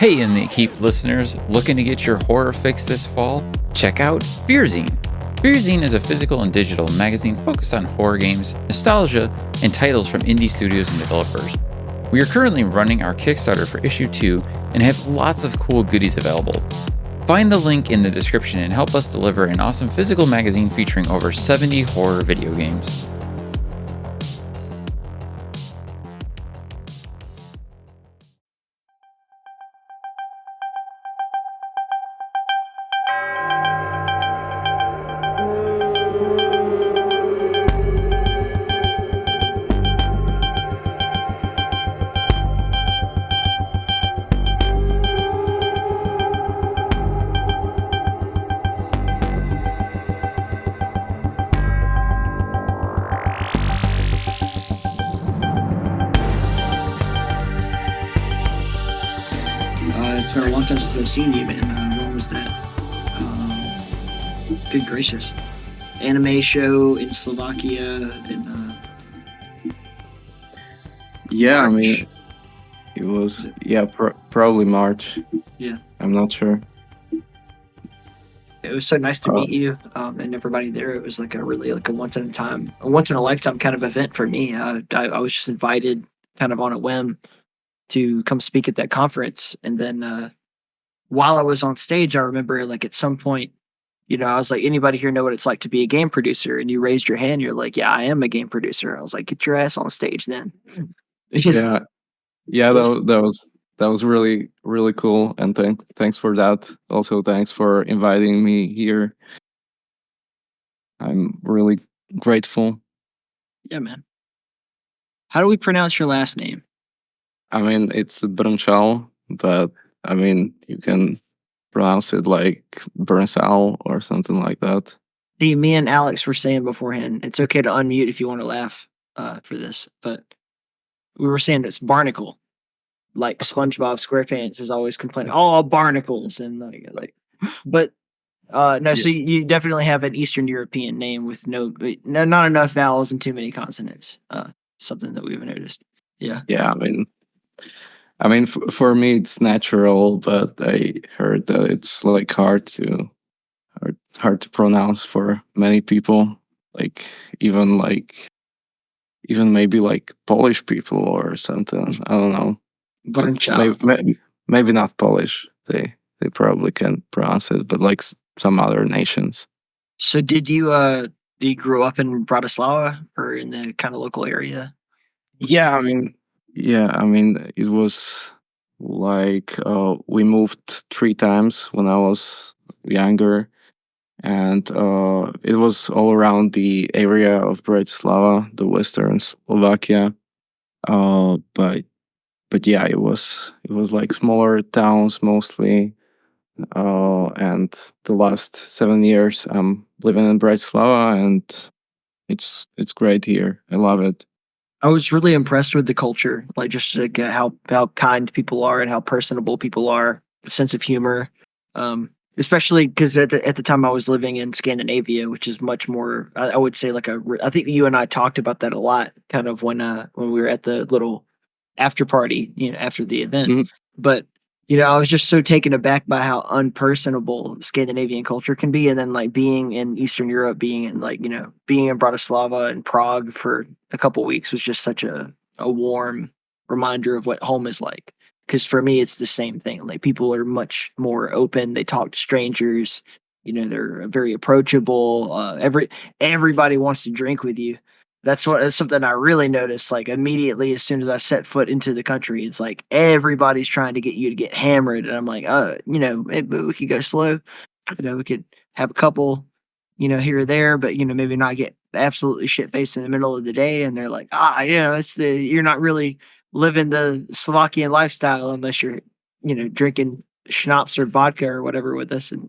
Hey, and the Keep listeners, looking to get your horror fix this fall? Check out Fearzine. Fearzine is a physical and digital magazine focused on horror games, nostalgia, and titles from indie studios and developers. We are currently running our Kickstarter for issue 2 and have lots of cool goodies available. Find the link in the description and help us deliver an awesome physical magazine featuring over 70 horror video games. It's been a long time since I've seen you, man. When was that? Good gracious. Anime show in Slovakia in Yeah, I March. mean, it was, probably March. Yeah. I'm not sure. It was so nice to meet you and everybody there. It was like a once in a lifetime kind of event for me. I was just invited kind of on a whim to come speak at that conference. And then while I was on stage, I remember like at some point, I was like, anybody here know what it's like to be a game producer? And you raised your hand. You're like, yeah, I am a game producer. I was like, get your ass on stage then. Yeah, yeah, that was really really cool, and thanks for that. Also, thanks for inviting me here. I'm really grateful. Yeah, man. How do we pronounce your last name? I mean, it's Brnčal, but I mean, you can pronounce it like Brnčal or something like that. See, me and Alex were saying beforehand, it's okay to unmute if you want to laugh for this, but we were saying it's barnacle. Like SpongeBob SquarePants is always complaining, oh, barnacles, and but no. So you definitely have an Eastern European name with not enough vowels and too many consonants. Something that we've noticed. Yeah. Yeah, I mean, for me it's natural, but I heard that it's like hard to pronounce for many people. Like even maybe like Polish people or something. I don't know. Brnčal. Maybe not Polish. They probably can pronounce it, but like some other nations. So did you grow up in Bratislava or in the kind of local area? Yeah, I mean, it was like we moved 3 times when I was younger, and it was all around the area of Bratislava, the western Slovakia. But yeah, it was like smaller towns mostly. And the last 7 years I'm living in Bratislava, and it's great here. I love it. I was really impressed with the culture, like just like how kind people are and how personable people are, the sense of humor. Especially because at the time I was living in Scandinavia, which is much more, I would say I think you and I talked about that a lot, kind of when we were at the little after party, after the event. Mhm. But I was just so taken aback by how unpersonable Scandinavian culture can be, and then like being in Eastern Europe, being in being in Bratislava and Prague for a couple weeks was just such a warm reminder of what home is like. Because for me, it's the same thing. Like people are much more open. They talk to strangers. They're very approachable. Everybody wants to drink with you. That's something I really noticed. Like immediately, as soon as I set foot into the country, it's like everybody's trying to get you to get hammered, and I'm like, maybe we could go slow. We could have a couple, here or there, but maybe not get absolutely shit faced in the middle of the day. And they're like, you're not really living the Slovakian lifestyle unless you're, drinking schnapps or vodka or whatever with us. And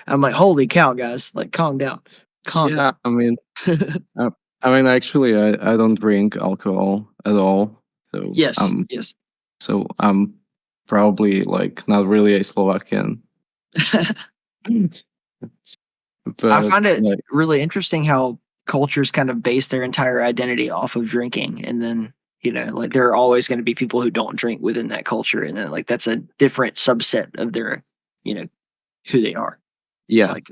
I'm like, holy cow, guys, like calm down, calm Yeah, I mean, actually, I don't drink alcohol at all. So Yes, um, yes. so I'm probably like not really a Slovakian. But I find it like, really interesting how cultures kind of base their entire identity off of drinking, and then Like there are always going to be people who don't drink within that culture, and then like that's a different subset of their, you know, who they are. It's Yeah, like,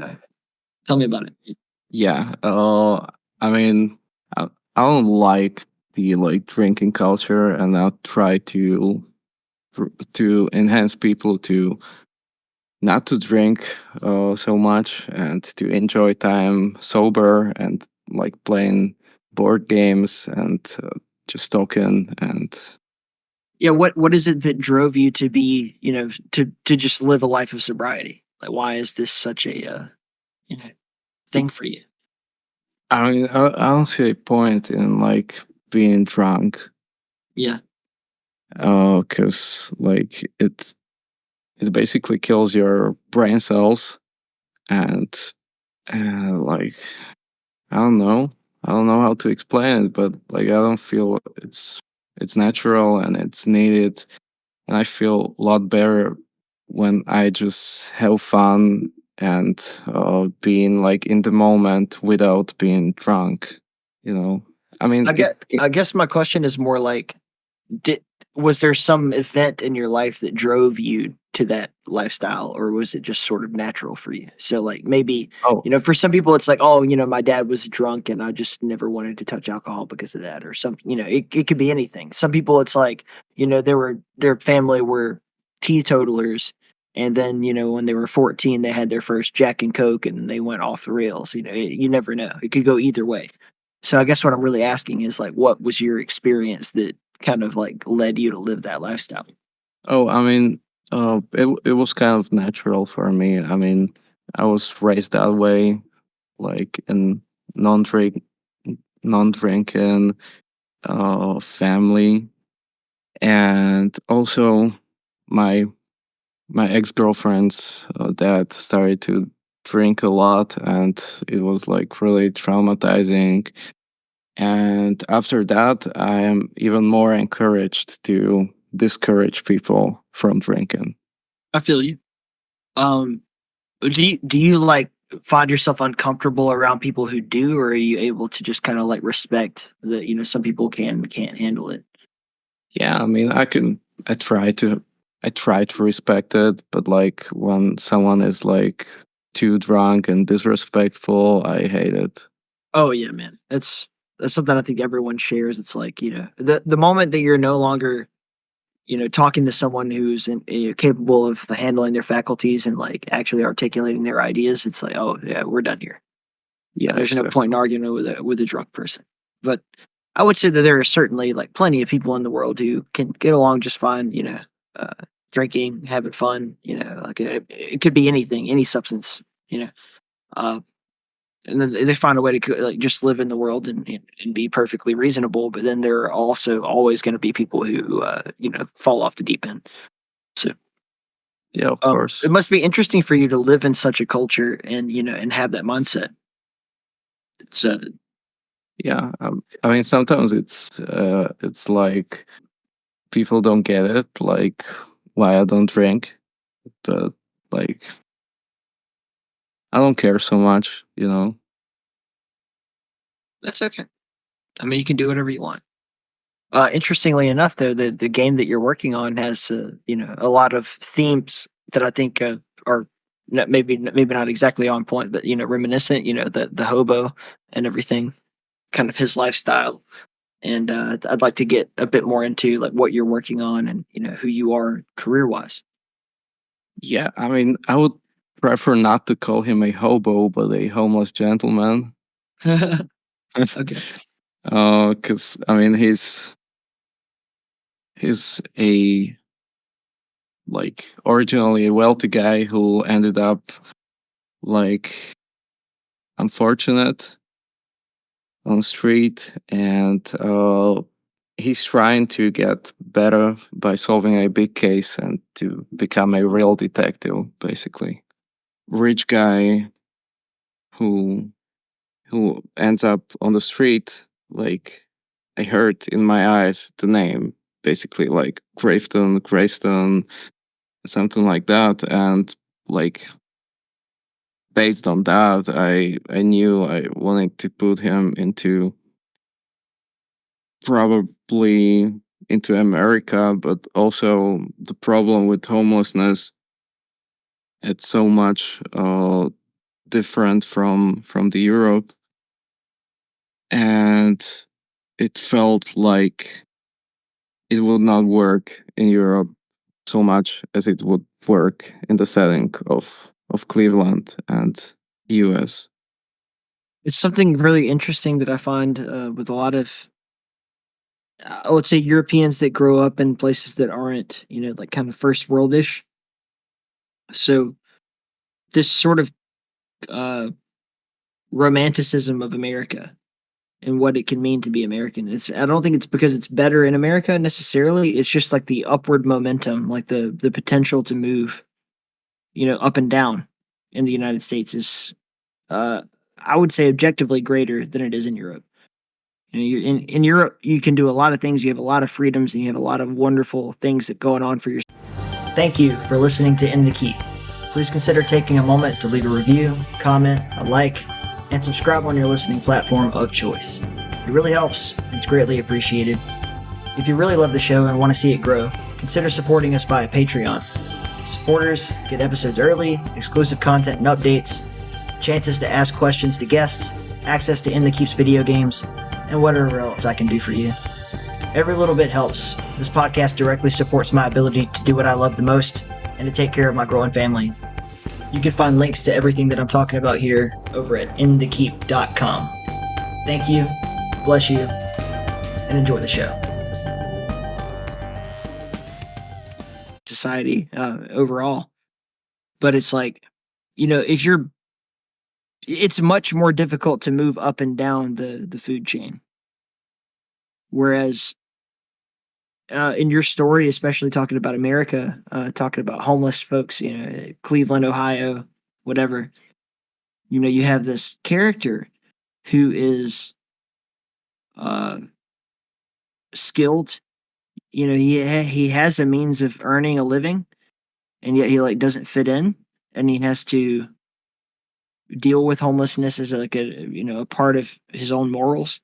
tell me about it. yeah. I mean, I don't like the like drinking culture, and I'll try to enhance people to not to drink so much and to enjoy time sober and like playing board games and just talking and Yeah, what is it that drove you to be, to just live a life of sobriety? Like, why is this such a, you know, thing for you? I mean I don't see a point in like being drunk Yeah, because like it basically kills your brain cells and like I don't know. I don't know how to explain it, but like I don't feel it's natural and it's needed, and I feel a lot better when I just have fun and being like in the moment without being drunk. You know, I mean, I guess my question is more like, did was there some event in your life that drove you to that lifestyle, or was it just sort of natural for you? So like maybe, oh for some people it's like, oh, my dad was drunk and I just never wanted to touch alcohol because of that, or something. It could be anything. Some people it's like, their family were teetotalers, and then when they were 14 they had their first Jack and Coke and they went off the rails. You never know. It could go either way. So I guess what I'm really asking is like, what was your experience that kind of like led you to live that lifestyle? I mean, it was kind of natural for me. I mean, I was raised that way, like in non-drink non-drinking family, and also my my ex-girlfriend's dad started to drink a lot, and it was like really traumatizing. And after that I am even more encouraged to discourage people from drinking. I feel you. Um, do you like find yourself uncomfortable around people who do, or are you able to just kind of like respect that, some people can't handle it? Yeah, I mean, I try to I try to respect it, but like when someone is like too drunk and disrespectful, I hate it. Oh yeah, man. That's something I think everyone shares. It's like, the moment that you're no longer, talking to someone who's capable of handling their faculties and like actually articulating their ideas, it's like, oh yeah, we're done here. Yeah, There's no point exactly. in arguing with a drunk person. But I would say that there are certainly like plenty of people in the world who can get along just fine. Uh, drinking, having fun. Like it could be anything, any substance. You know, uh, and then they find a way to like just live in the world and be perfectly reasonable. But then there are also always going to be people who fall off the deep end. So Yeah, of course. it must be interesting for you to live in such a culture and and have that mindset. It's Yeah, I mean, sometimes it's like people don't get it, like why I don't drink, but like I don't care so much, you know. that's okay. I mean, you can do whatever you want. Interestingly enough, though, the game that you're working on has a lot of themes that I think are maybe not exactly on point, but reminiscent. The hobo and everything, kind of his lifestyle. And I'd like to get a bit more into like what you're working on and who you are career wise. Yeah, I mean, I would prefer not to call him a hobo, but a homeless gentleman. Okay. Because I mean, he's a like originally a wealthy guy who ended up like unfortunate on the street, and he's trying to get better by solving a big case and to become a real detective, basically. Rich guy who ends up on the street, like I heard in my eyes the name, basically like Grayston, something like that, and like based on that, I knew I wanted to put him into probably into America, but also the problem with homelessness, it's so much different from the Europe, and it felt like it would not work in Europe so much as it would work in the setting of Cleveland and US. It's something really interesting that I find with a lot of, I would say, Europeans that grow up in places that aren't, like kind of first worldish. So this sort of uh, romanticism of America and what it can mean to be American. I don't think it's because it's better in America necessarily. It's just like the upward momentum, like the potential to move, up and down in the United States is, uh, I would say, objectively greater than it is in Europe. In Europe, you can do a lot of things. You have a lot of freedoms, and you have a lot of wonderful things that going on for your. Thank you for listening to In the Keep. Please consider taking a moment to leave a review, comment, a like, and subscribe on your listening platform of choice. It really helps, and it's greatly appreciated. If you really love the show and want to see it grow, consider supporting us via Patreon. Supporters get episodes early, exclusive content and updates, chances to ask questions to guests, access to In the Keep's video games, and whatever else I can do for you. Every little bit helps. This podcast directly supports my ability to do what I love the most and to take care of my growing family. You can find links to everything that I'm talking about here over at inthekeep.com. Thank you, bless you, and enjoy the show. Society overall. But it's like, it's much more difficult to move up and down the food chain. Whereas in your story, especially talking about America, talking about homeless folks, Cleveland, Ohio, whatever, you have this character who is uh, skilled. He has a means of earning a living, and yet he like doesn't fit in, and he has to deal with homelessness as like a part of his own morals.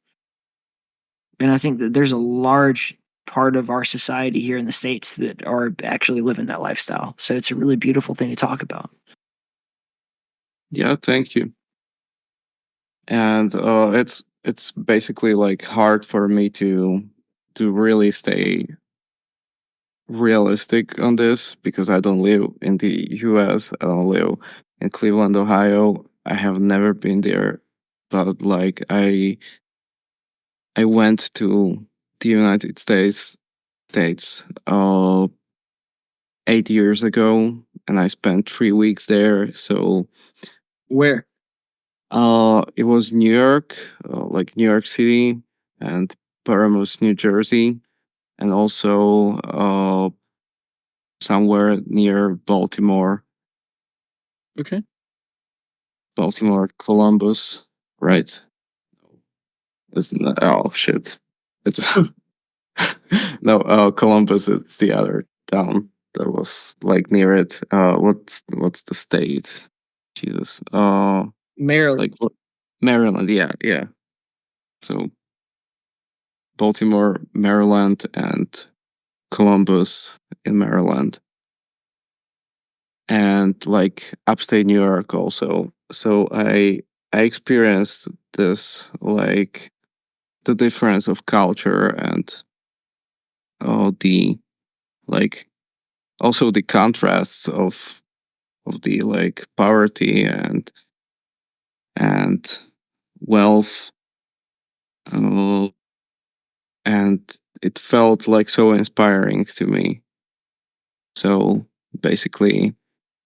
And I think that there's a large part of our society here in the States that are actually living that lifestyle. So it's a really beautiful thing to talk about. Yeah, thank you. And it's basically like hard for me to really stay realistic on this because I don't live in the US. I don't live in Cleveland, Ohio. I have never been there, but like I went to the United States 8 years ago, and I spent 3 weeks there. So Where? it was New York, like New York City, and Paramus, New Jersey, and also somewhere near Baltimore. Okay. Baltimore, Columbus, right? It's not, oh shit! It's no, Columbus. It's the other town that was like near it. What's the state? Jesus. Maryland. Like Maryland. Yeah, yeah. So Baltimore, Maryland, and Columbus in Maryland, and like upstate New York also. So I experienced this, like the difference of culture and the like also the contrasts of the like poverty and wealth, uh, and it felt like so inspiring to me. So basically,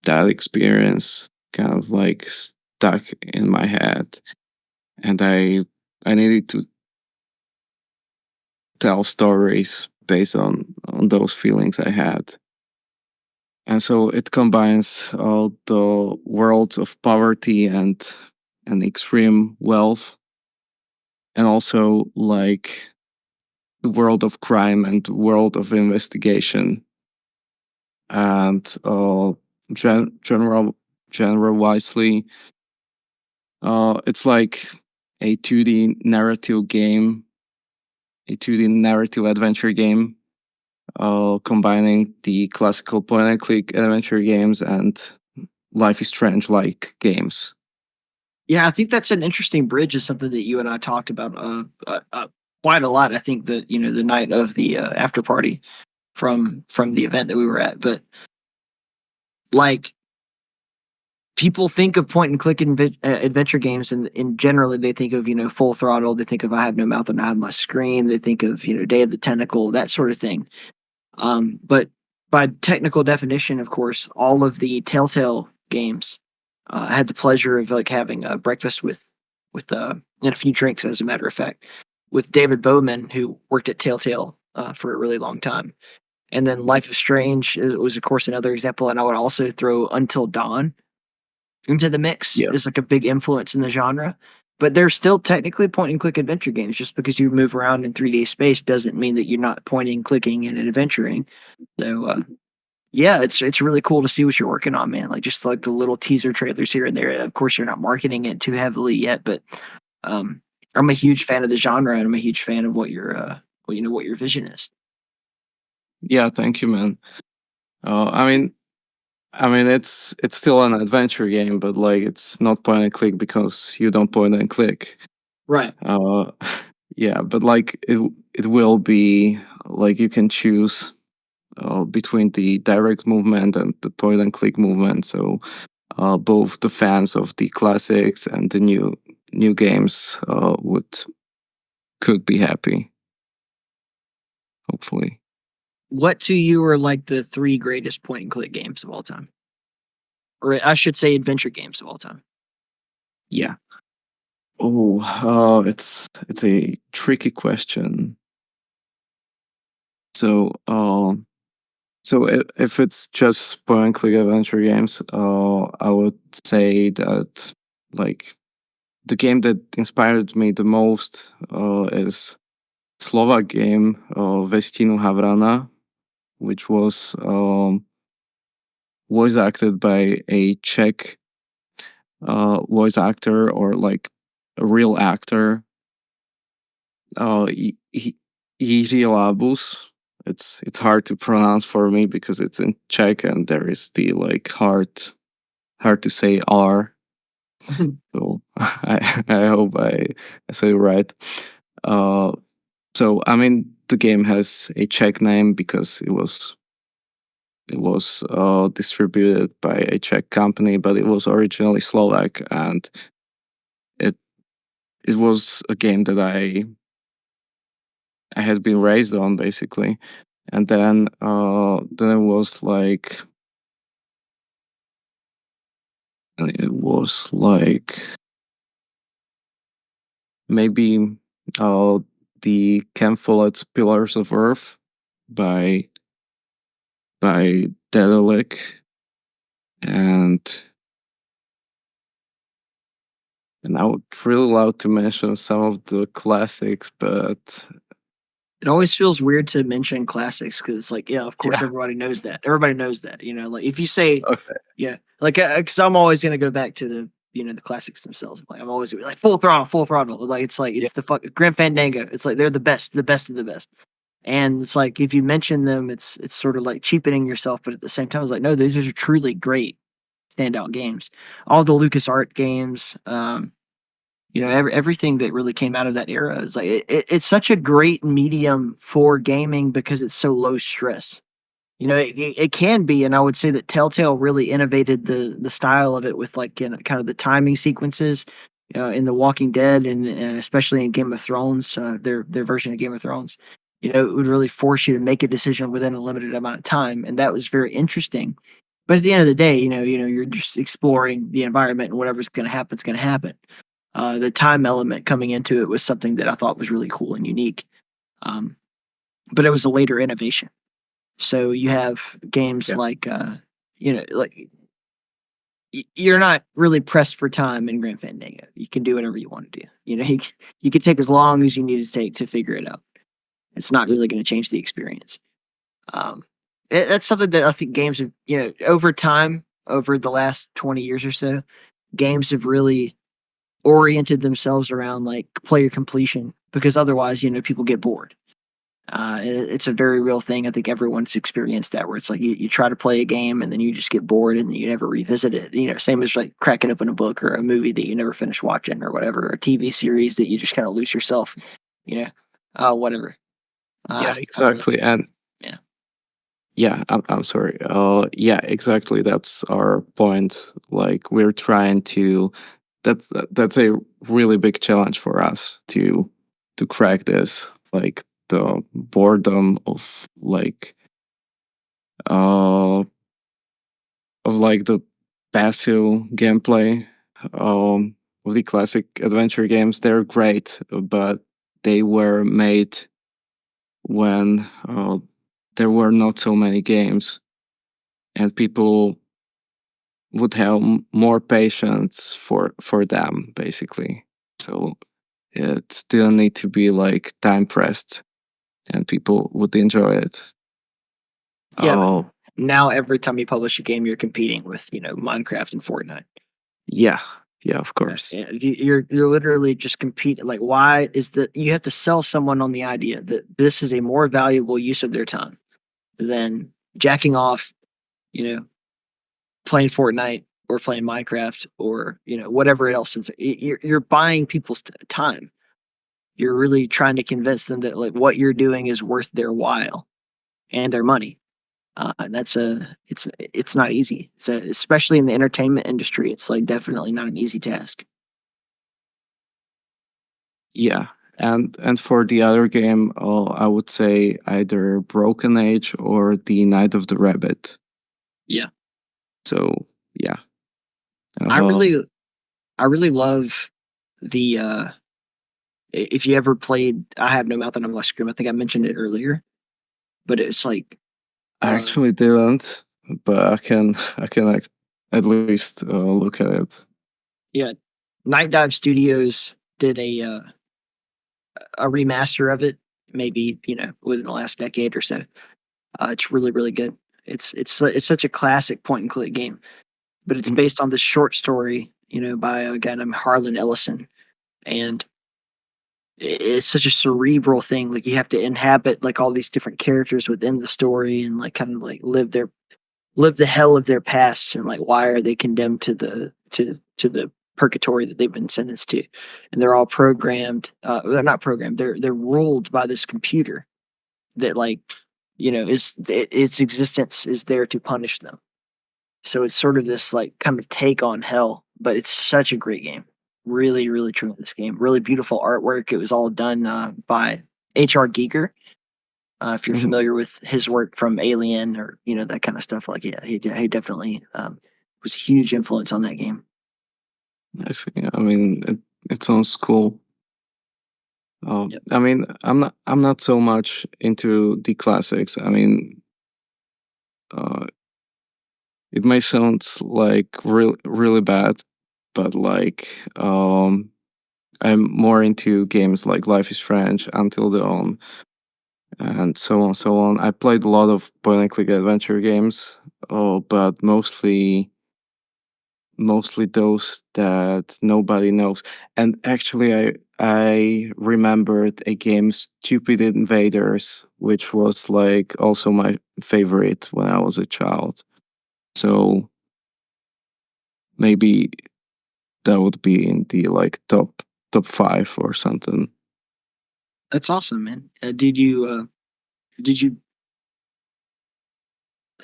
that experience kind of like stuck in my head, and I needed to tell stories based on those feelings I had. And so it combines the worlds of poverty and extreme wealth, and also like the world of crime and the world of investigation, and general wisely, it's like a 2D narrative game a 2D narrative adventure game, combining the classical point-and-click adventure games and Life is Strange-like games. Yeah, I think that's an interesting bridge. Is something that you and I talked about quite a lot. I think that the night of the after party from the event that we were at, but like people think of point and click adventure games, and generally they think of Full Throttle. They think of I Have No Mouth and I Have My Scream. They think of Day of the Tentacle, that sort of thing. But by technical definition, of course, all of the Telltale games. I had the pleasure of having a breakfast with and a few drinks, as a matter of fact, with David Bowman, who worked at Telltale for a really long time. And then Life is Strange was, of course, another example. And I would also throw Until Dawn into the mix. Yeah. It's like a big influence in the genre. But they're still technically point and click adventure games. Just because you move around in 3D space doesn't mean that you're not pointing, clicking, and adventuring. So yeah, it's really cool to see what you're working on, man. Just like the little teaser trailers here and there. Of course, you're not marketing it too heavily yet, but I'm a huge fan of the genre, and I'm a huge fan of what your what your vision is. Yeah, thank you, man. I mean, it's still an adventure game, but it's not point and click because you don't point and click. Right. Yeah, but it will be you can choose between the direct movement and the point and click movement. So both the fans of the classics and the new games could be happy. Hopefully. What to you are the 3 greatest point and click games of all time? Or I should say adventure games of all time. Yeah. It's a tricky question. So if it's just point and click adventure games, I would say that the game that inspired me the most is Slovak game Vestinu Havrana, which was voice acted by a Czech voice actor, or a real actor. Jiří Labus. It's hard to pronounce for me because it's in Czech and there is the hard to say R. So I hope I say it right. So the game has a Czech name because it was distributed by a Czech company, but it was originally Slovak, and it was a game that I had been raised on, basically. And then it was maybe the Ken Follett's Pillars of Earth by Daedalic, and I would really love to mention some of the classics, but it always feels weird to mention classics because of course, Yeah. everybody knows that. Everybody knows that. If you say, okay. yeah, because I'm always going to go back to the the classics themselves. I'm always gonna be Full Throttle, Full Throttle. It's Yeah. the fuck Grim Fandango. It's they're the best of the best. And it's if you mention them, it's sort of cheapening yourself, but at the same time, it's no, these are truly great standout games. All the LucasArts games, everything that really came out of that era is it's such a great medium for gaming because it's so low stress. It can be, and I would say that Telltale really innovated the style of it with kind of the timing sequences in The Walking Dead and especially in Game of Thrones, their version of Game of Thrones. It would really force you to make a decision within a limited amount of time, and that was very interesting. But at the end of the day, you're just exploring the environment, and whatever's going to happen is going to happen. The time element coming into it was something that I thought was really cool and unique. But it was a later innovation. So you have games you're not really pressed for time in Grand Fandango. You can do whatever you want to do. You can take as long as you need to take to figure it out. It's not really going to change the experience. That's something that I think games have, over time, over the last 20 years or so, games have really oriented themselves around player completion because otherwise, people get bored. It's a very real thing. I think everyone's experienced that, where it's like you try to play a game and then you just get bored and you never revisit it. Same as like cracking open a book or a movie that you never finish watching or whatever, or a TV series that you just kind of lose yourself, whatever. Yeah, I really, exactly. And yeah, yeah, I'm sorry. Yeah, exactly. That's our point. Like we're trying to. That's a really big challenge for us to crack this. Like the boredom uh of like the passive gameplay of the classic adventure games. They're great, but they were made when there were not so many games, and people would have more patience for them, basically. So it didn't need to be like time pressed, and people would enjoy it. yeah. But Oh, now every time you publish a game, you're competing with Minecraft and Fortnite. yeah, yeah, of course. Yeah, you're literally just competing. Like, why is that? You have to sell someone on the idea that this is a more valuable use of their time than jacking off, you know, playing Fortnite or playing Minecraft or whatever else. You're buying people's time. You're really trying to convince them that like what you're doing is worth their while and their money. And it's not easy. Especially in the entertainment industry, it's like definitely not an easy task. Yeah, and for the other game, I would say either Broken Age or the Night of the Rabbit. Yeah, So yeah, I uh, really I really love the if you ever played I Have No Mouth and I Must Scream. I think I mentioned it earlier, but it's like I uh actually didn't, but I can like, at least look at it. yeah, Night Dive Studios did a remaster of it, maybe within the last decade or so. It's really really good. It's such a classic point and click game, but it's Mhm. based on this short story, by a guy named Harlan Ellison, and it's such a cerebral thing. Like you have to inhabit like all these different characters within the story and like kind of like live the hell of their past and like why are they condemned to the purgatory that they've been sentenced to, and they're all programmed. They're not programmed. They're ruled by this computer that like its existence is there to punish them. So it's sort of this like kind of take on hell, but it's such a great game. Really, really tremendous game. Really beautiful artwork. It was all done by H.R. Giger. If you're Mhm. familiar with his work from Alien or that kind of stuff, like yeah, he definitely was a huge influence on that game. I see. I mean, it sounds cool. Yep. I mean, I'm not so much into the classics. I mean, uh, it may sound like really bad, but like I'm more into games like Life is Strange, Until Dawn, and so on, so on. I played a lot of point and click adventure games, but mostly those that nobody knows. And actually, I remembered a game, Stupid Invaders, which was like also my favorite when I was a child. So maybe that would be in the like top five or something. That's awesome, man. Did you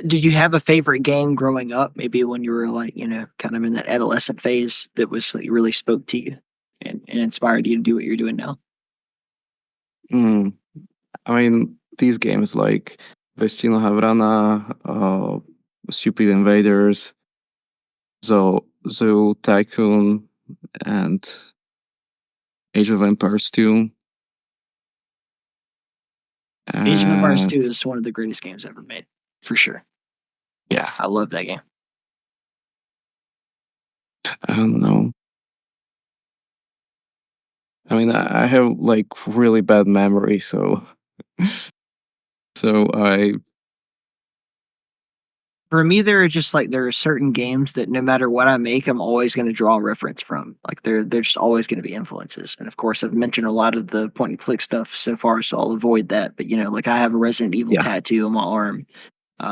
did you have a favorite game growing up? Maybe when you were like kind of in that adolescent phase that was like really spoke to you and inspired you to do what you're doing now. Mm. I mean, these games like Vestino Havrana, Stupid Invaders, Zoo Tycoon, and Age of Empires 2. Age of Empires And 2 is one of the greatest games ever made, for sure. yeah, I love that game. I don't know. I mean, I have like really bad memory, so so For me, there are certain games that no matter what I make, I'm always going to draw a reference from. Like they're just always going to be influences. And of course, I've mentioned a lot of the point and click stuff so far, so I'll avoid that. But like I have a Resident Evil Yeah. tattoo on my arm.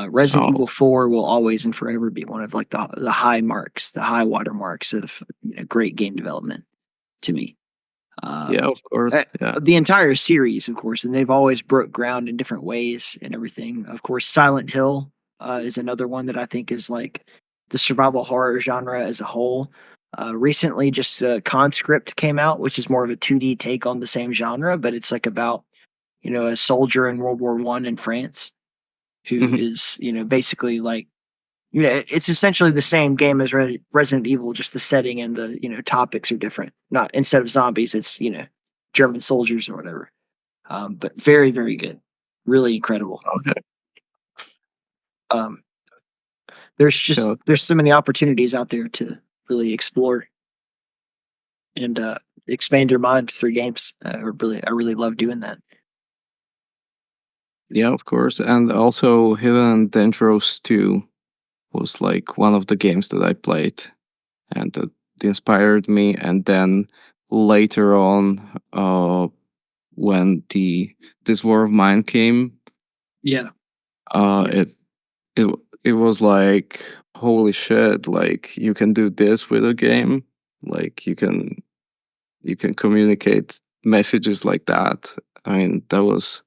Resident Oh, Evil 4 will always and forever be one of like the high marks, the high watermarks of great game development to me. yeah, of course. Uh, Yeah. the entire series, of course, and they've always broke ground in different ways and everything. Of course, Silent Hill is another one that I think is like the survival horror genre as a whole. Recently, just Conscript came out, which is more of a 2D take on the same genre, but it's like about a soldier in World War I in France who Mhm. is basically like it's essentially the same game as Resident Evil, just the setting and the topics are different. Not instead of zombies, it's German soldiers or whatever. But very very good, really incredible. Okay. Um, So there's so many opportunities out there to really explore and expand your mind through games. I really love doing that. yeah, of course. And also Hidden and Dangerous 2 was like one of the games that I played and that inspired me. And then later on, when the This War of Mine came, Yeah, uh yeah. it it it was like, holy shit, like you can do this with a game. Like you can communicate messages like that. I mean, that was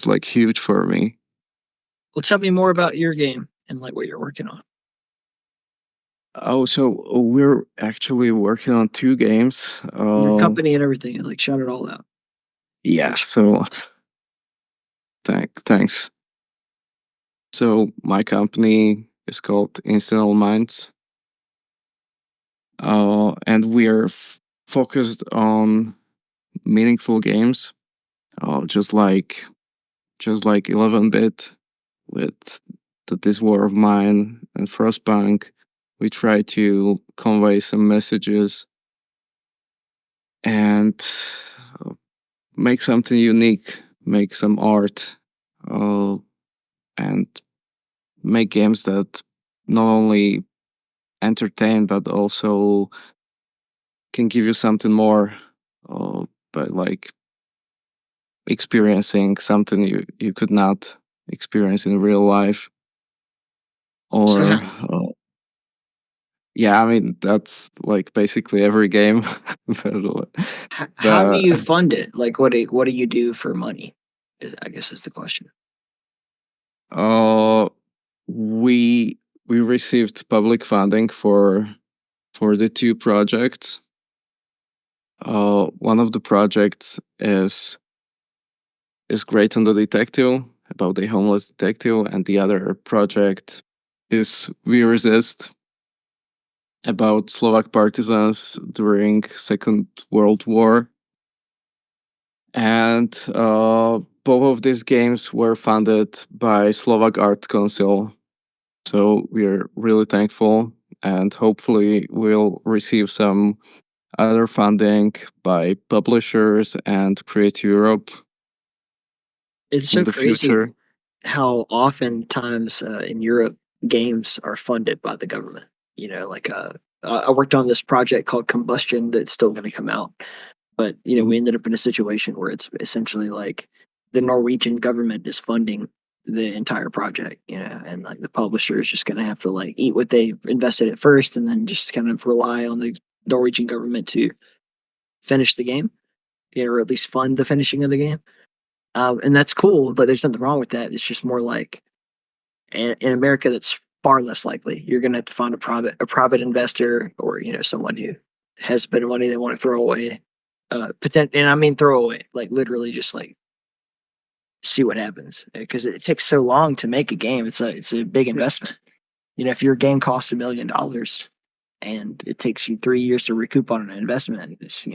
like huge for me. Well, tell me more about your game and like what you're working on. Oh, so we're actually working on two games. Your company and everything. Like shout it all out. Yeah. Which So thanks. So my company is called Incidental Minds, and we are focused on meaningful games, just like 11-bit with the This War of Mine and Frostpunk. We try to convey some messages and uh, make something unique, make some art, and make games that not only entertain but also can give you something more, by like experiencing something you could not experience in real life. so Or yeah, I mean that's like basically every game. but, how do but you fund it? Like what do you do for money? I guess is the question. uh we received public funding for the two projects. One of the projects is Great on the Detective, about a homeless detective, and the other project is We Resist, about Slovak partisans during Second World War. And both of these games were funded by Slovak Art Council. So we're really thankful, and hopefully we'll receive some other funding by publishers and Create Europe It's in so the crazy future. how oftentimes in Europe games are funded by the government. Like I worked on this project called Combustion that's still going to come out, but we ended up in a situation where it's essentially like the Norwegian government is funding the entire project, and like the publisher is just going to have to like eat what they invested at first, and then just kind of rely on the Norwegian government to finish the game, or at least fund the finishing of the game. And that's cool, but there's nothing wrong with that. It's just more like in America, that's far less likely. You're going to have to find a private investor, or someone who has a bit of money they want to throw away. And I mean throw away, like literally, just like see what happens, because it takes so long to make a game. It's a big investment. If your game costs $1 million and it takes you 3 years to recoup on an investment, it's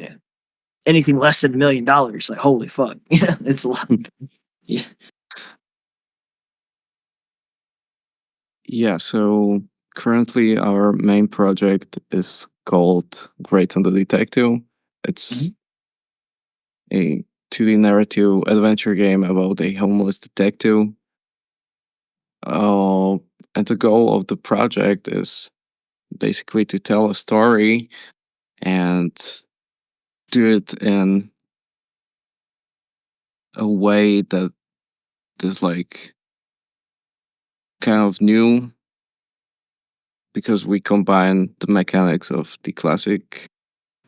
anything less than $1 million, like holy fuck, it's a lot. Yeah. Yeah, so currently our main project is called Great on the Detective. It's Mhm. a 2D narrative adventure game about a homeless detective. Uh, and the goal of the project is basically to tell a story and do it in a way that is like kind of new, because we combine the mechanics of the classic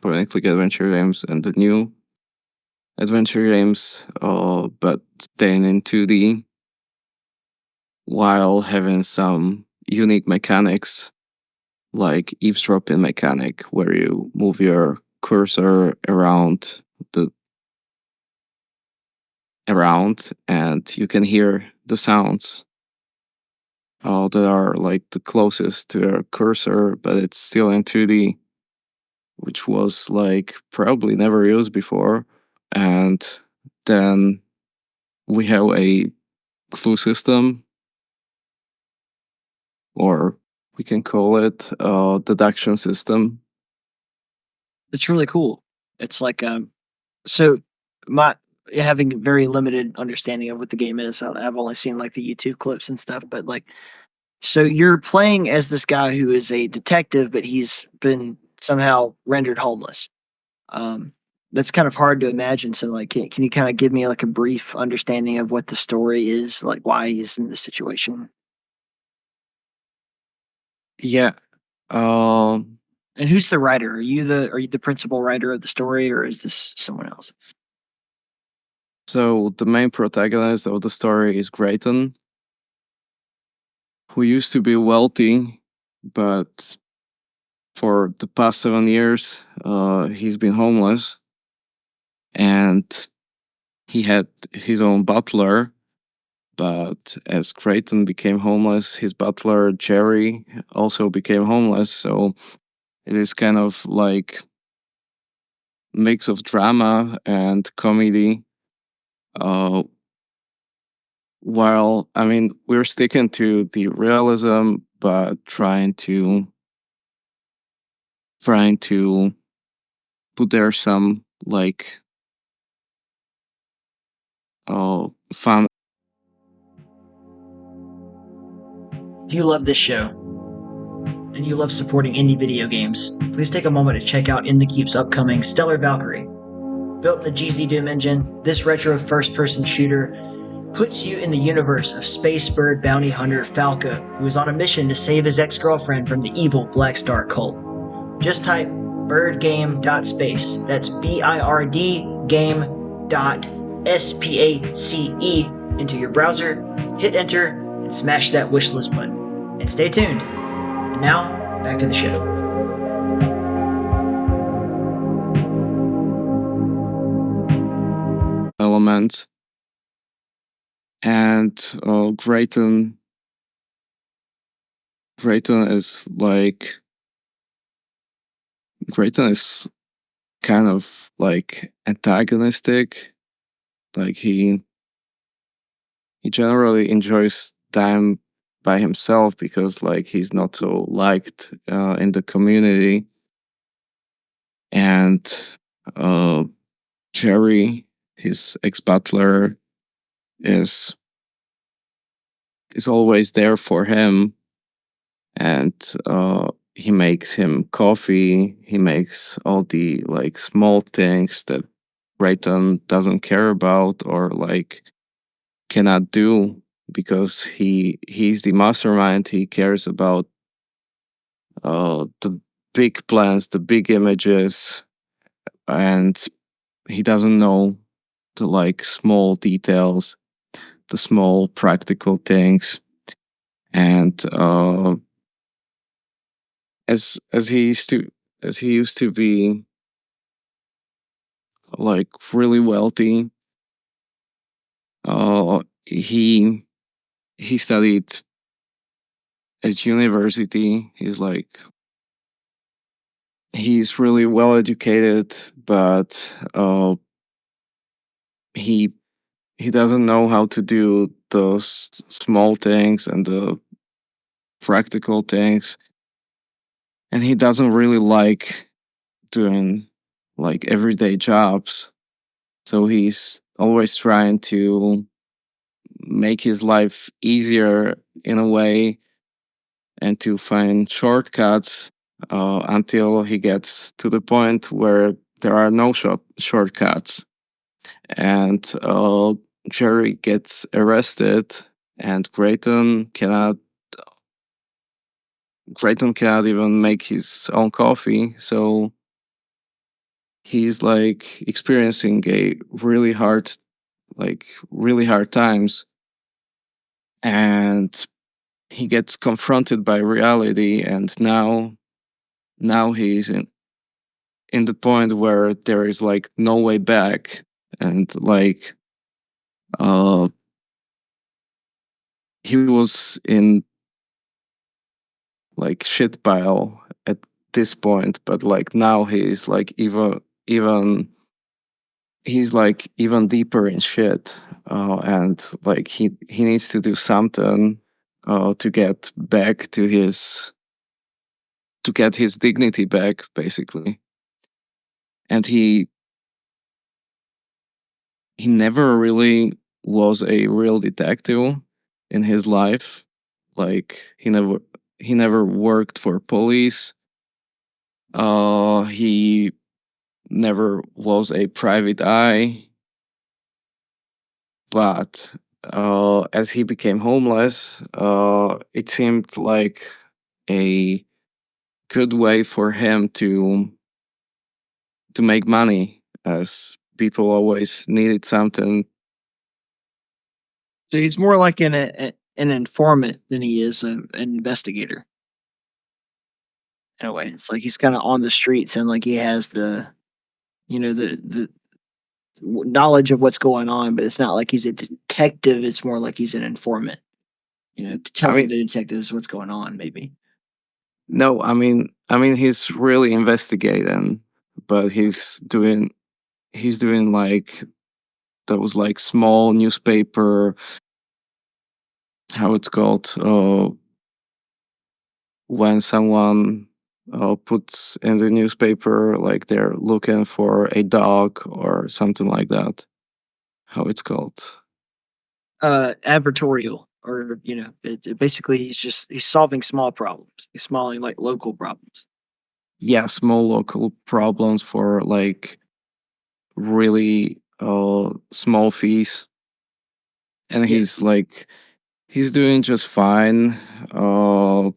point and click adventure games and the new adventure games, but staying in 2D while having some unique mechanics like eavesdropping mechanic where you move your cursor the around and you can hear the sounds that are like the closest to your cursor, but it's still in 2D, which was like probably never used before. And then we have a clue system, or we can call it deduction system. It's really cool. It's like so my having very limited understanding of what the game is. I've only seen like the YouTube clips and stuff, but like so you're playing as this guy who is a detective, but he's been somehow rendered homeless. Um, that's kind of hard to imagine. So, like, can you kind of give me like a brief understanding of what the story is, like why he's in this situation, Yeah. Um, and who's the writer? Are you the principal writer of the story, or is this someone else? so the main protagonist of the story is Grayton, who used to be wealthy, but for the past 7 years, he's been homeless, and he had his own butler. But as Creighton became homeless, his butler Jerry also became homeless. So it is kind of like mix of drama and comedy. Uh, while I mean we're sticking to the realism, but trying to put there some like fun. If you love this show and you love supporting indie video games, please take a moment to check out In the Keep's upcoming Stellar Valkyrie. Built in the GZ Doom engine, this retro first-person shooter puts you in the universe of space bird bounty hunter Falco, who is on a mission to save his ex-girlfriend from the evil Black Star cult. Just type birdgame.space, that's BIRD game.space into your browser, hit enter, and smash that wishlist button. And stay tuned. And now, back to the show. Elements. And Grayton is like Grayton is kind of like antagonistic. Like he generally enjoys time by himself because like he's not so liked in the community. And Jerry, his ex-butler, is always there for him, and he makes him coffee. He makes all the like small things that Rayton doesn't care about or like cannot do, because he's the mastermind. He cares about the big plans, the big images, and he doesn't know the like small details, the small practical things. And as he used to be like really wealthy, he studied at university. He's really well educated, but he he doesn't know how to do those small things and the practical things, and he doesn't really like doing like everyday jobs. So he's always trying to make his life easier in a way and to find shortcuts until he gets to the point where there are no shortcuts. And Jerry gets arrested, and Creighton cannot even make his own coffee, so he's like experiencing a really hard times, and he gets confronted by reality, and now he's in the point where there is like no way back, and like he was in like shit pile at this point, but like now he's like even he's like even deeper in shit, and like he needs to do something to get back to get his dignity back, basically. And he never really was a real detective in his life. Like he never worked for police. He never was a private eye. But as he became homeless, it seemed like a good way for him to make money, as people always needed something. So he's more like an informant than he is an investigator. In a way, it's like he's kind of on the streets and like he has the the knowledge of what's going on, but it's not like he's a detective. It's more like he's an informant. To I tell mean, the detectives what's going on, maybe. no, I mean, he's really investigating, but he's doing like those like small newspaper, how it's called, when someone puts in the newspaper like they're looking for a dog or something like that. How it's called? Advertorial, or basically he's solving small problems. He's solving like local problems. Yeah, small local problems for like really small fees, and Yeah. he's doing just fine. Uh,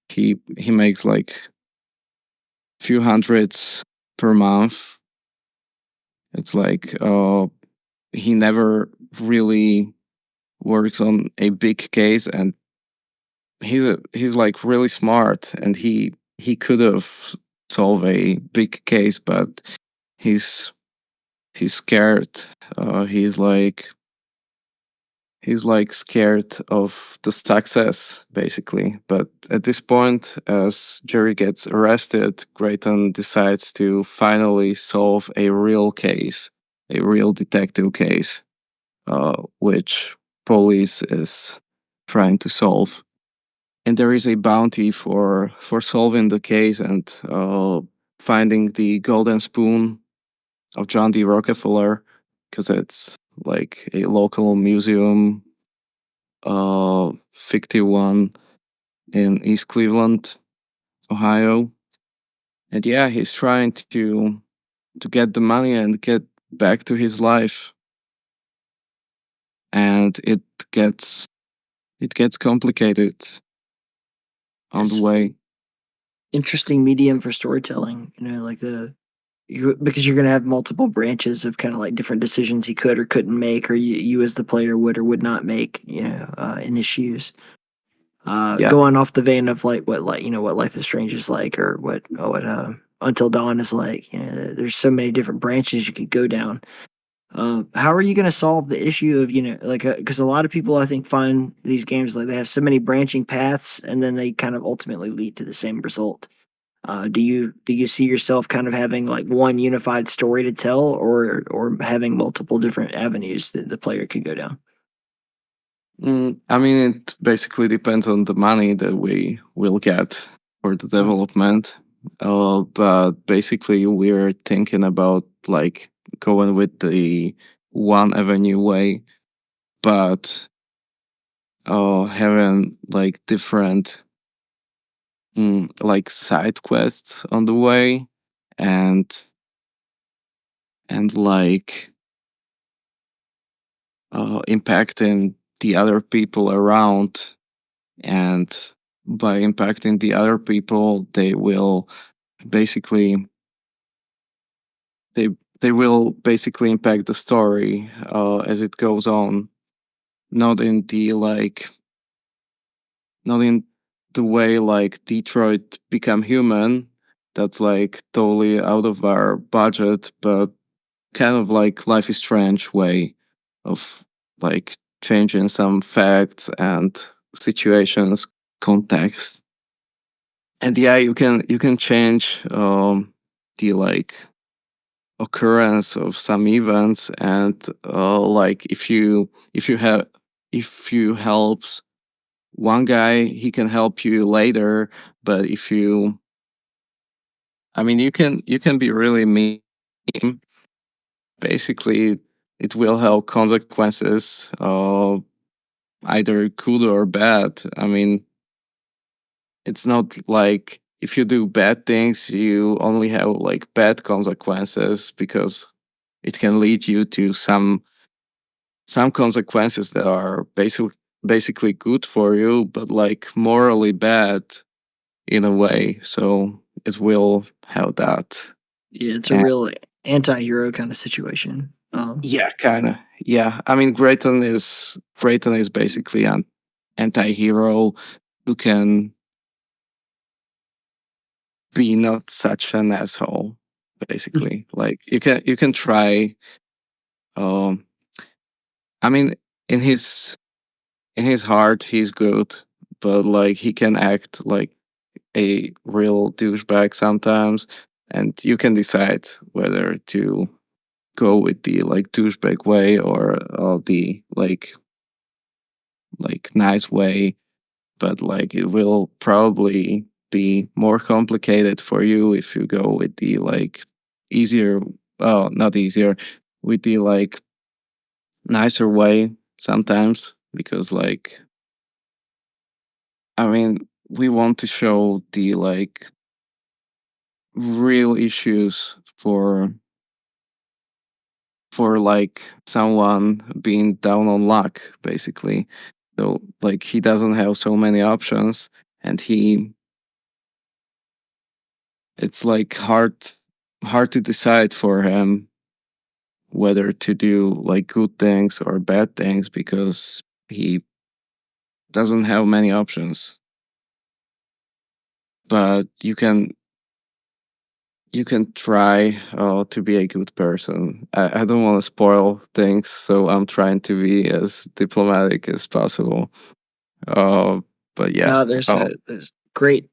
he makes like few hundreds per month. It's like he never really works on a big case, and he's like really smart, and he could have solved a big case, but he's he's scared. He's like scared of the success, basically. But at this point, as Jerry gets arrested, Grayton decides to finally solve a real case, a real detective case, which police is trying to solve. And there is a bounty for solving the case and finding the golden spoon of John D. Rockefeller, because it's like a local museum, fictive one in East Cleveland, Ohio. And yeah, he's trying to get the money and get back to his life. And it gets complicated on It's the way. interesting medium for storytelling. Like because you're gonna have multiple branches of kind of like different decisions he could or couldn't make, or you as the player would or would not make. In his shoes. Yeah. Going off the vein of what Life is Strange is like, or what Until Dawn is like. There's so many different branches you could go down. How are you going to solve the issue of because a lot of people I think find these games like they have so many branching paths and then they kind of ultimately lead to the same result. Do you see yourself kind of having like one unified story to tell, or having multiple different avenues that the player could go down? I mean, it basically depends on the money that we will get for the development. But basically, we're thinking about like going with the one avenue way. but having like different like side quests on the way, and like impacting the other people around, and by impacting the other people, they will basically they they will basically impact the story as it goes on, not in the like not in the way like Detroit Become Human, that's like totally out of our budget, but kind of like Life is Strange way of like changing some facts and situations, context. And yeah, you can change the like occurrence of some events, and like if you helps one guy, he can help you later. But if you I mean, you can be really mean. Basically, it will have consequences, either good or bad. I mean, it's not like if you do bad things, you only have like bad consequences, because it can lead you to some consequences that are basically good for you, but like morally bad in a way. So it will have that. Yeah, it's a And real anti-hero kind of situation. yeah, kind of. Yeah, I mean, Grayton is basically an anti-hero who can be not such an asshole. Basically, like you can try. Um, I mean, in his heart, he's good, but like he can act like a real douchebag sometimes, and you can decide whether to go with the like douchebag way, or the like nice way. But like it will probably be more complicated for you if you go with the like easier, not easier, with the like nicer way sometimes, because like I mean, we want to show the like real issues for like someone being down on luck, basically. So like he doesn't have so many options, and it's like hard to decide for him whether to do like good things or bad things, because he doesn't have many options. But you can try to be a good person. I don't want to spoil things, so I'm trying to be as diplomatic as possible. Uh, but yeah. No, there's great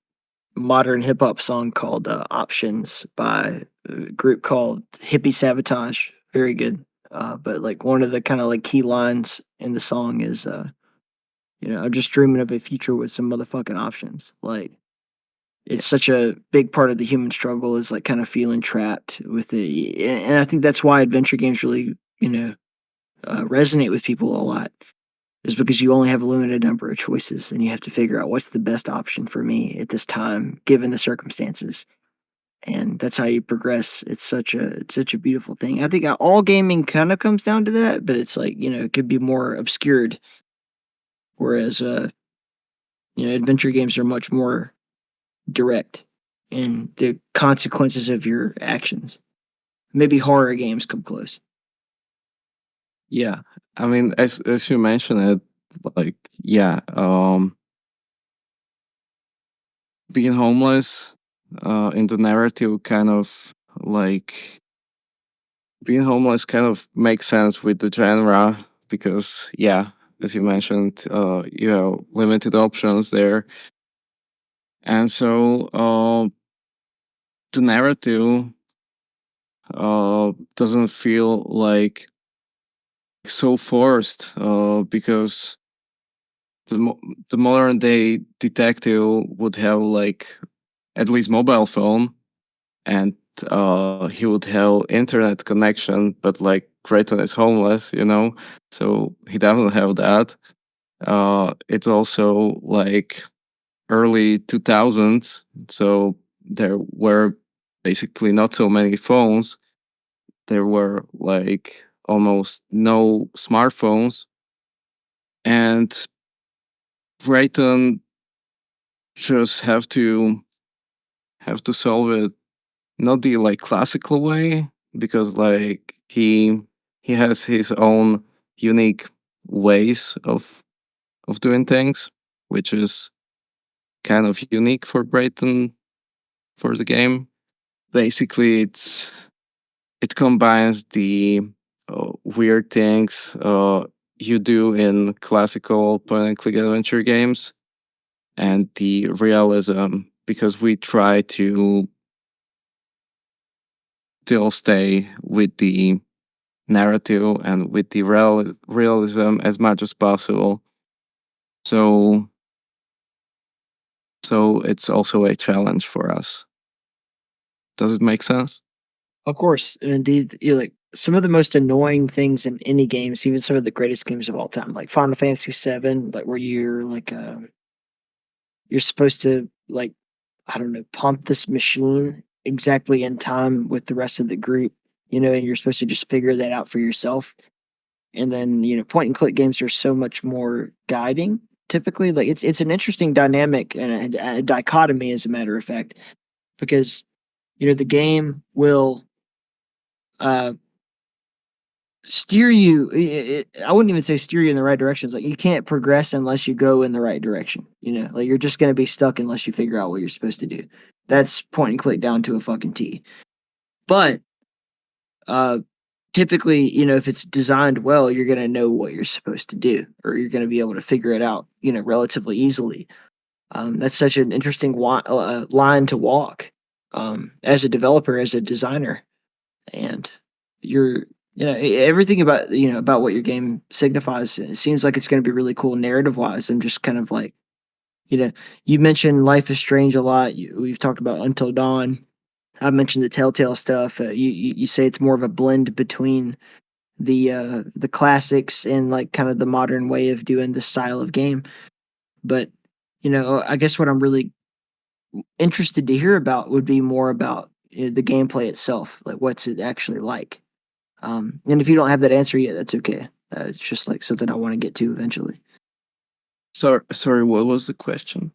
modern hip hop song called "Options" by a group called Hippie Sabotage. Very good. But like one of the kind of like key lines in the song is, I'm just dreaming of a future with some motherfucking options. Like it's such a big part of the human struggle is like kind of feeling trapped with it, and I think that's why adventure games really, resonate with people a lot. Is because you only have a limited number of choices, and you have to figure out what's the best option for me at this time, given the circumstances. And that's how you progress. It's such a beautiful thing. I think all gaming kind of comes down to that, but it's like it could be more obscured. Whereas adventure games are much more direct in the consequences of your actions. Maybe horror games come close. Yeah, I mean, as you mentioned it, like yeah, being homeless in the narrative kind of like being homeless kind of makes sense with the genre, because yeah, as you mentioned, you have limited options there, and so the narrative doesn't feel like so forced, because the modern day detective would have like at least mobile phone, and he would have internet connection, but like Creighton is homeless, so he doesn't have that. It's also like early 2000s, so there were basically not so many phones. There were like almost no smartphones, and Creighton just have to solve it not the like classical way, because like he has his own unique ways of doing things, which is kind of unique for Brayton for the game. Basically, it combines the weird things you do in classical point and click adventure games and the realism, because we try to still stay with the narrative and with the realism as much as possible. So it's also a challenge for us. Does it make sense? Of course, and indeed, like some of the most annoying things in any games, even some of the greatest games of all time, like Final Fantasy VII, like where you're like you're supposed to like I don't know pump this machine exactly in time with the rest of the group, and you're supposed to just figure that out for yourself. And then point and click games are so much more guiding. Typically, like it's an interesting dynamic and a dichotomy, as a matter of fact, because the game will uh, steer you. I wouldn't even say steer you in the right direction. It's like you can't progress unless you go in the right direction. Like you're just going to be stuck unless you figure out what you're supposed to do. That's point and click down to a fucking T. But uh, typically, if it's designed well, you're going to know what you're supposed to do, or you're going to be able to figure it out, relatively easily. That's such an interesting line to walk as a developer, as a designer, and you're everything about about what your game signifies. It seems like it's going to be really cool narrative wise. I'm just kind of like you mentioned Life is Strange a lot. We've talked about Until Dawn. I mentioned the Telltale stuff. You say it's more of a blend between the classics and like kind of the modern way of doing the style of game. But I guess what I'm really interested to hear about would be more about the gameplay itself. Like, what's it actually like? And if you don't have that answer yet, that's okay. It's just like something I want to get to eventually. Sorry, what was the question?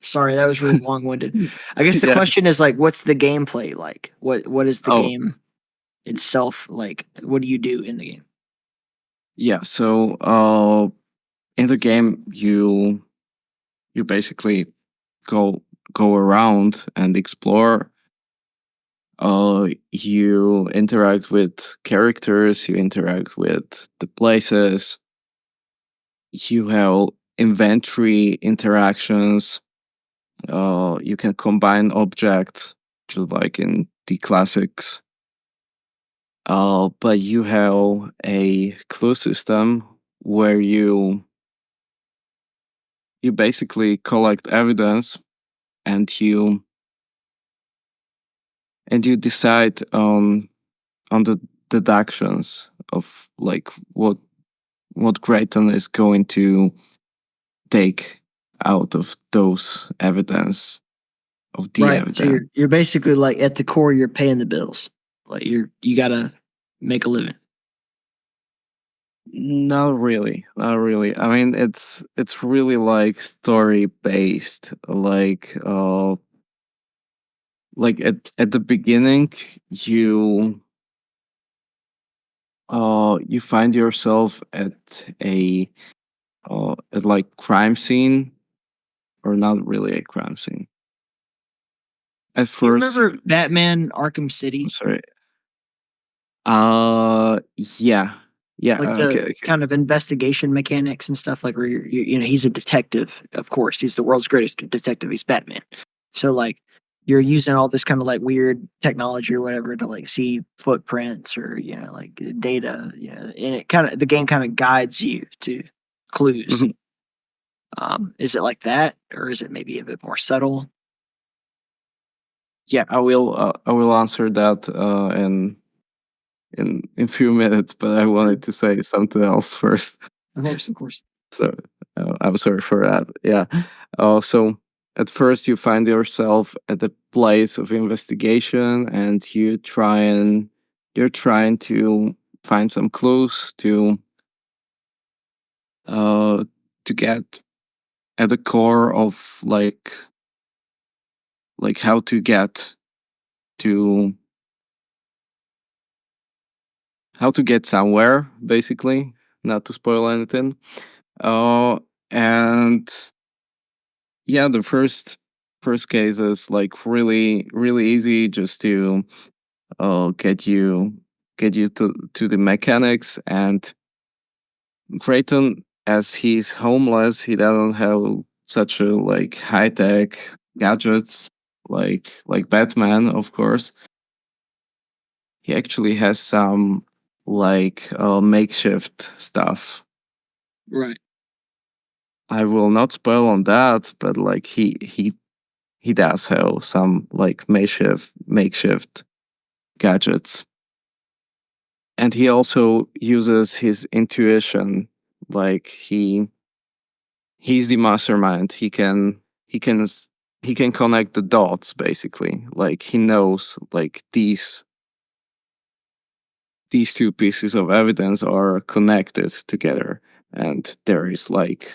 Sorry, that was really long-winded. I guess the Yeah. question is like, what's the gameplay like? What is the Oh, game itself like? What do you do in the game? yeah. So, in the game, you basically go around and explore. You interact with characters. You interact with the places. You have inventory interactions. You can combine objects, just like in the classics. But you have a clue system where you basically collect evidence, and you decide on the deductions of like what Creighton is going to take out of those evidence of the Right. So evidence. you're basically like at the core, you're paying the bills. Like you gotta make a living. Not really, not really. I mean, it's really like story based. Like at the beginning, you find yourself at a at like crime scene, or not really a crime scene. At You first, remember Batman Arkham City? sorry. Yeah, yeah. Like Okay, the okay. kind of investigation mechanics and stuff, like where he's a detective, of course. He's the world's greatest detective. He's Batman. So like you're using all this kind of like weird technology or whatever to like see footprints or like data, and the game kind of guides you to clues. Mhm. Is it like that, or is it maybe a bit more subtle? Yeah, I will. I will answer that in few minutes, but I wanted to say something else first. Of course. So I'm sorry for that. Yeah. So at first you find yourself at the place of investigation, and you're trying to find some clues to get at the core of like how to get to somewhere, basically, not to spoil anything. And yeah, the first case is like really really easy, just to get you to the mechanics. And Creighton, as he's homeless, he doesn't have such a like high tech gadgets like Batman, of course. He actually has some like makeshift stuff. Right. I will not spoil on that, but like he does have some like makeshift gadgets. And he also uses his intuition. Like he's the mastermind. He can connect the dots, basically. Like he knows like these two pieces of evidence are connected together, and there is like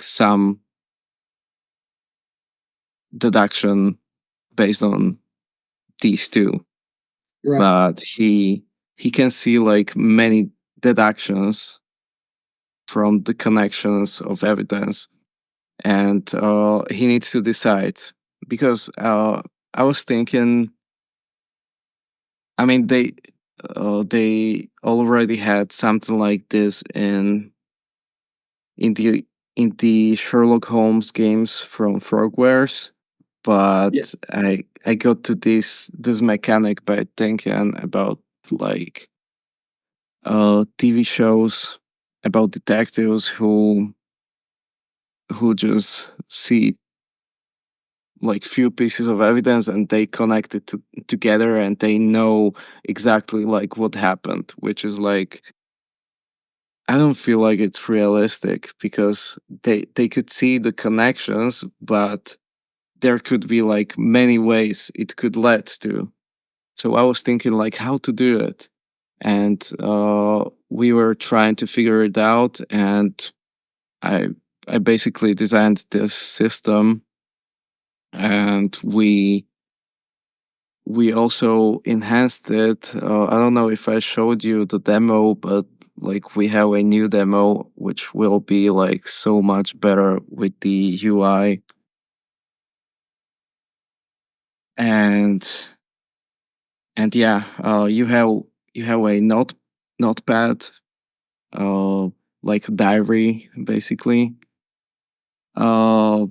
some deduction based on these two. Right. But he can see like many deductions from the connections of evidence, and he needs to decide. Because I was thinking, I mean, they already had something like this in the Sherlock Holmes games from Frogwares, but Yeah. I got to this mechanic by thinking about like TV shows about detectives who just see like few pieces of evidence, and they connect it together, and they know exactly like what happened, which is like, I don't feel like it's realistic, because they could see the connections, but there could be like many ways it could lead to. So I was thinking like how to do it, and we were trying to figure it out, and I I basically designed this system, and we also enhanced it. I don't know if I showed you the demo, but like we have a new demo which will be like so much better with the UI. And yeah, you have a notepad, uh like a diary, basically, uh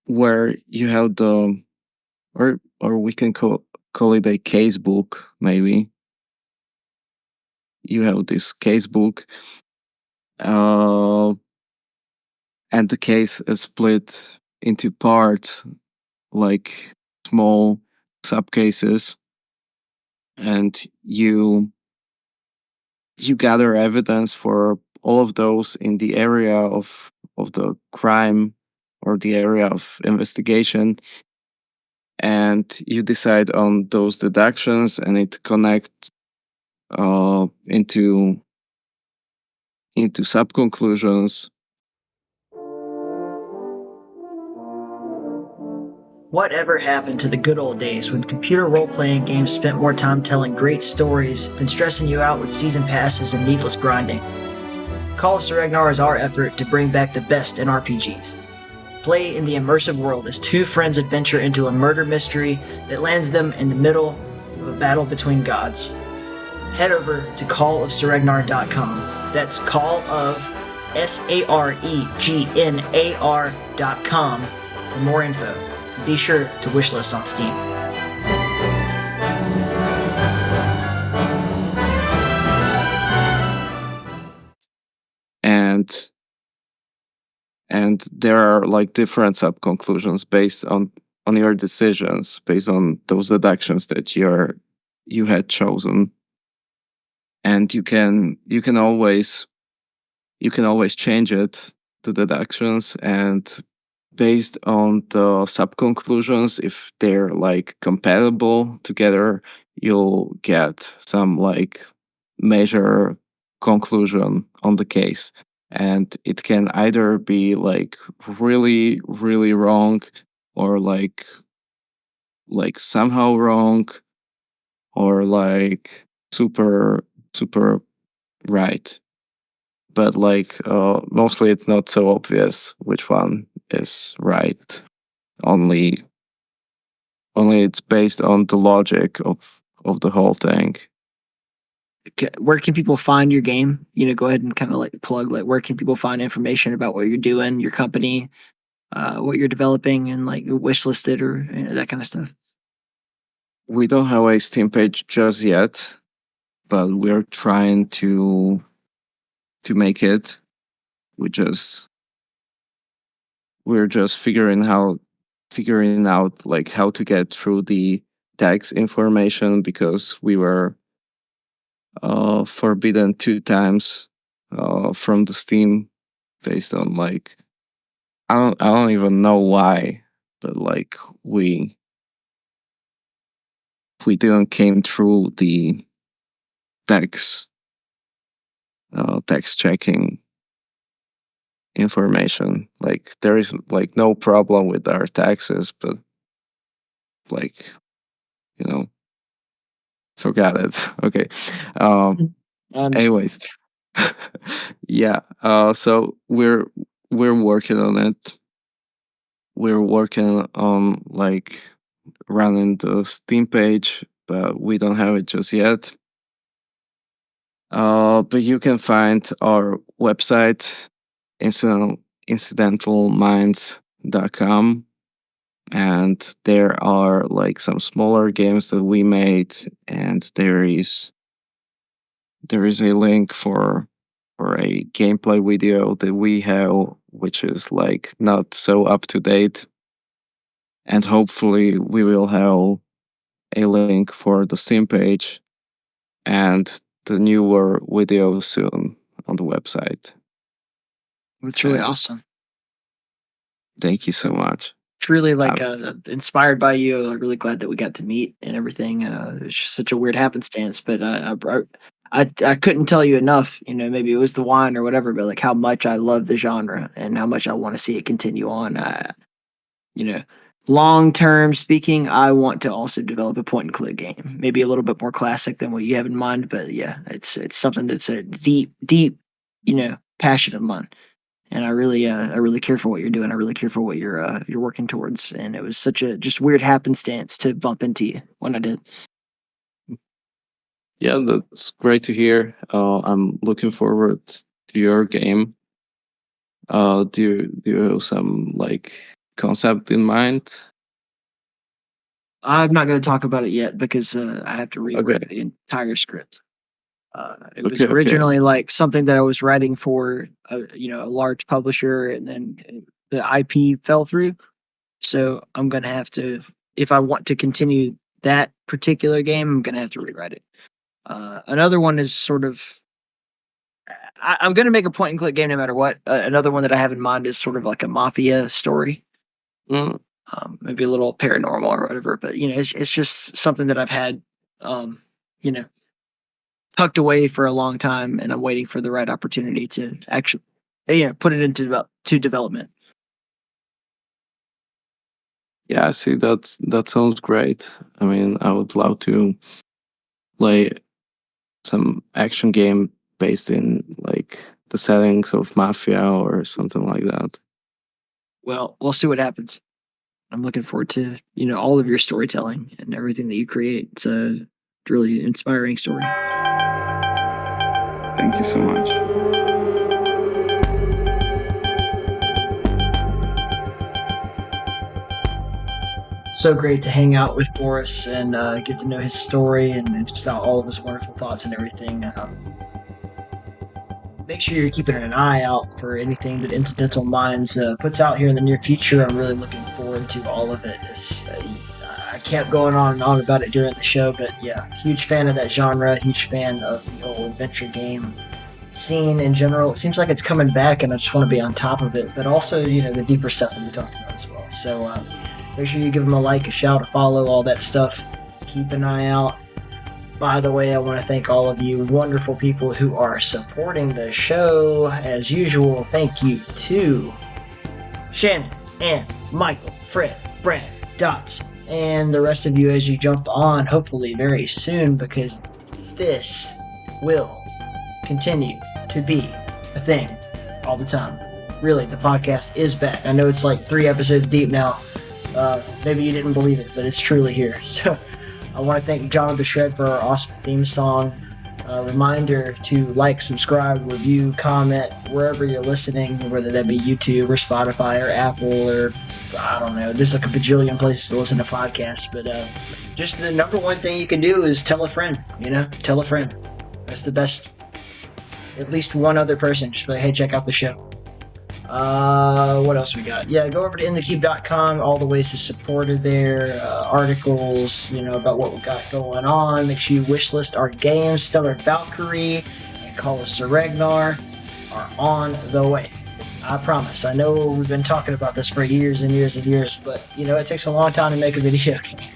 where you have the, or we can call it a case book, maybe. You have this case book, uh and the case is split into parts, like small subcases, and you gather evidence for all of those in the area of the crime, or the area of investigation, and you decide on those deductions, and it connects into sub conclusions. Whatever happened to the good old days when computer role-playing games spent more time telling great stories than stressing you out with season passes and needless grinding? Call of Ragnar is our effort to bring back the best in RPGs. Play in the immersive world as two friends adventure into a murder mystery that lands them in the middle of a battle between gods. Head over to callofseregnar.com. That's call of SAREGNAR.com for more info. Be sure to wishlist on Steam. And there are like different sub conclusions based on your decisions, based on those deductions that you had chosen, and you can always change it, the deductions, and based on the sub conclusions, if they're like compatible together, you'll get some like major conclusion on the case. And it can either be like really, really wrong, or like somehow wrong, or like super, super right. But like mostly it's not so obvious which one is right. Only it's based on the logic of the whole thing. Where can people find your game? Go ahead and kind of like plug, like, where can people find information about what you're doing, your company, what you're developing, and like wish listed or that kind of stuff. We don't have a Steam page just yet, but we're trying to make it. We're just figuring out like how to get through the tax information, because we were forbidden 2 times from the Steam, based on like I don't even know why, but like we didn't came through the tax checking information. Like there is like no problem with our taxes, but like, forgot it. Okay. Anyways. Yeah. So we're working on it. We're working on like running the Steam page, but we don't have it just yet. But you can find our website, incidentalminds.com, and there are like some smaller games that we made, and there is a link for a gameplay video that we have, which is like not so up to date, and hopefully we will have a link for the Steam page and the newer video soon on the website. It's really awesome. Thank you so much. It's really like inspired by you. I'm really glad that we got to meet and everything. It's just such a weird happenstance, but I couldn't tell you enough. Maybe it was the wine or whatever, but like how much I love the genre and how much I want to see it continue on. Long term speaking, I want to also develop a point and click game, maybe a little bit more classic than what you have in mind. But yeah, it's something that's a deep, passion of mine. And I really care for what you're doing. I really care for what you're working towards. And it was such a just weird happenstance to bump into you when I did. Yeah, that's great to hear. I'm looking forward to your game. Do you have some like concept in mind? I'm not going to talk about it yet because I have to rewrite the entire script. It was originally like something that I was writing for a large publisher, and then the IP fell through. So I'm going to have to, if I want to continue that particular game, I'm going to have to rewrite it. Another one is sort of, I'm going to make a point and click game no matter what. Another one that I have in mind is sort of like a mafia story. Maybe a little paranormal or whatever, but it's just something that I've had, tucked away for a long time, and I'm waiting for the right opportunity to actually, put it into development. Yeah, see, that sounds great. I mean, I would love to play some action game based in like the settings of Mafia or something like that. Well, we'll see what happens. I'm looking forward to, all of your storytelling and everything that you create. It's a really inspiring story. Thank you so much. So great to hang out with Boris and get to know his story and just all of his wonderful thoughts and everything. Make sure you're keeping an eye out for anything that Incidental Minds puts out here in the near future. I'm really looking forward to all of it. I kept going on and on about it during the show, but yeah, huge fan of that genre, huge fan of the whole adventure game scene in general. It seems like it's coming back, and I just want to be on top of it, but also, the deeper stuff that we talked about as well. So make sure you give them a like, a shout, a follow, all that stuff. Keep an eye out. By the way, I want to thank all of you wonderful people who are supporting the show. As usual, thank you to Shannon and Michael, Fred, Brad, Dots, and the rest of you as you jump on, hopefully very soon, because this will continue to be a thing all the time. Really, the podcast is back. I know it's like 3 episodes deep now. Maybe you didn't believe it, but it's truly here. So I want to thank John the Shred for our awesome theme song. Reminder to like, subscribe, review, comment, wherever you're listening, whether that be YouTube or Spotify or Apple or, I don't know, there's like a bajillion places to listen to podcasts, but just the number one thing you can do is tell a friend, tell a friend. That's the best. At least one other person, just be like, hey, check out the show. What else we got? Yeah, go over to inthekeep.com. All the ways to support are there. Articles, about what we got going on. Make sure you wishlist our games. Stellar Valkyrie and Call of Sir Ragnar are on the way. I promise. I know we've been talking about this for years and years and years, but, it takes a long time to make a video game,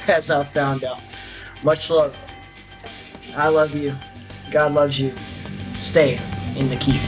as I've found out. Much love. I love you. God loves you. Stay in the keep.